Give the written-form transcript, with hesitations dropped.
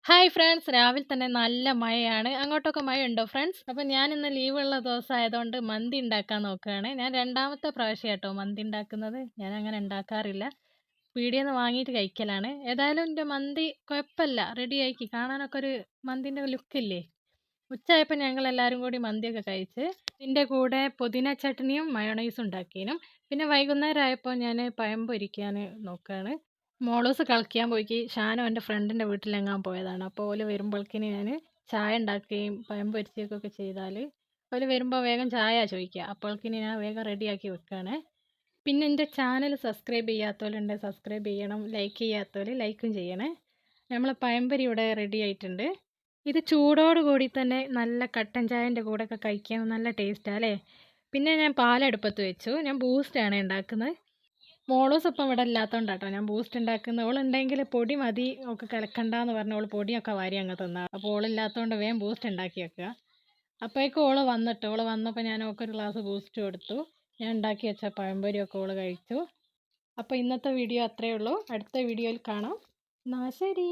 Hi friends, രാവിലെ തന്നെ നല്ല മഴയാണ്. അങ്ങോട്ടൊക്കെ മഴയുണ്ടോ ഫ്രണ്ട്സ്? അപ്പം ഞാനിന്ന് ലീവുള്ള ദിവസമായതുകൊണ്ട് മന്തി ഉണ്ടാക്കാൻ നോക്കുകയാണ്. ഞാൻ രണ്ടാമത്തെ പ്രാവശ്യം കേട്ടോ മന്തി ഉണ്ടാക്കുന്നത്. ഞാൻ അങ്ങനെ ഉണ്ടാക്കാറില്ല. പീടികേന്ന് വാങ്ങിയിട്ട് കഴിക്കലാണ്. ഏതായാലും എൻ്റെ മന്തി കുഴപ്പമില്ല, റെഡി ആക്കി. കാണാനൊക്കെ ഒരു മന്തിൻ്റെ ലുക്കില്ലേ. ഉച്ചയായപ്പോൾ ഞങ്ങൾ എല്ലാവരും കൂടി മന്തിയൊക്കെ കഴിച്ച് ഇതിൻ്റെ കൂടെ പുതിന ചട്നിയും മയോണൈസും ഉണ്ടാക്കിയനും. പിന്നെ വൈകുന്നേരം ആയപ്പോൾ ഞാൻ പഴം പൊരിക്കാൻ നോക്കുകയാണ്. മോളൂസ് കളിക്കാൻ പോയിക്ക്. ഷാനു എൻ്റെ ഫ്രണ്ടിൻ്റെ വീട്ടിലെങ്ങാൻ പോയതാണ്. അപ്പോൾ ഓല് വരുമ്പോഴേക്കിന് ഞാൻ ചായ ഉണ്ടാക്കുകയും പഴം പൊരിക്കുകയൊക്കെ ചെയ്താൽ ഓല് വരുമ്പോൾ വേഗം ചായ ചോദിക്കുക. അപ്പോഴേക്കിന് ഞാൻ വേഗം റെഡിയാക്കി വെക്കുകയാണ്. പിന്നെ എൻ്റെ ചാനൽ സബ്സ്ക്രൈബ് ചെയ്യാത്തവരുണ്ട്, സബ്സ്ക്രൈബ് ചെയ്യണം. ലൈക്ക് ചെയ്യാത്തവർ ലൈക്കും ചെയ്യണേ. നമ്മളെ പഴംപൊരി ഇവിടെ റെഡി ആയിട്ടുണ്ട്. ഇത് ചൂടോട് കൂടി തന്നെ നല്ല കട്ടൻ ചായൻ്റെ കൂടെയൊക്കെ കഴിക്കാൻ നല്ല ടേസ്റ്റാണ് അല്ലേ. പിന്നെ ഞാൻ പാലടുപ്പത്ത് വെച്ചു. ഞാൻ ബൂസ്റ്റാണ് ഉണ്ടാക്കുന്നത്. മോളൂസ് ഇപ്പം ഇവിടെ ഇല്ലാത്തതുകൊണ്ടാട്ടോ ഞാൻ ബൂസ്റ്റ് ഉണ്ടാക്കുന്നത്. ഓളുണ്ടെങ്കിൽ പൊടി മതി ഒക്കെ കലക്കണ്ടെന്ന് പറഞ്ഞ് ഓൾ പൊടിയൊക്കെ വാരി അങ്ങ് തന്നാൽ. അപ്പോൾ ഓളില്ലാത്തതുകൊണ്ട് വേഗം ബൂസ്റ്റ് ഉണ്ടാക്കി വെക്കുക. അപ്പോഴേക്കും ഓൾ വന്നപ്പോൾ ഞാൻ ഓൾക്കൊരു ഗ്ലാസ് ബൂസ്റ്റ് കൊടുത്തു. ഞാൻ ഉണ്ടാക്കി വെച്ച പഴംപൊരിയൊക്കെ ഓൾ കഴിച്ചു. അപ്പോൾ ഇന്നത്തെ വീഡിയോ അത്രയേ ഉള്ളൂ. അടുത്ത വീഡിയോയിൽ കാണാം. എന്നാൽ ശരി.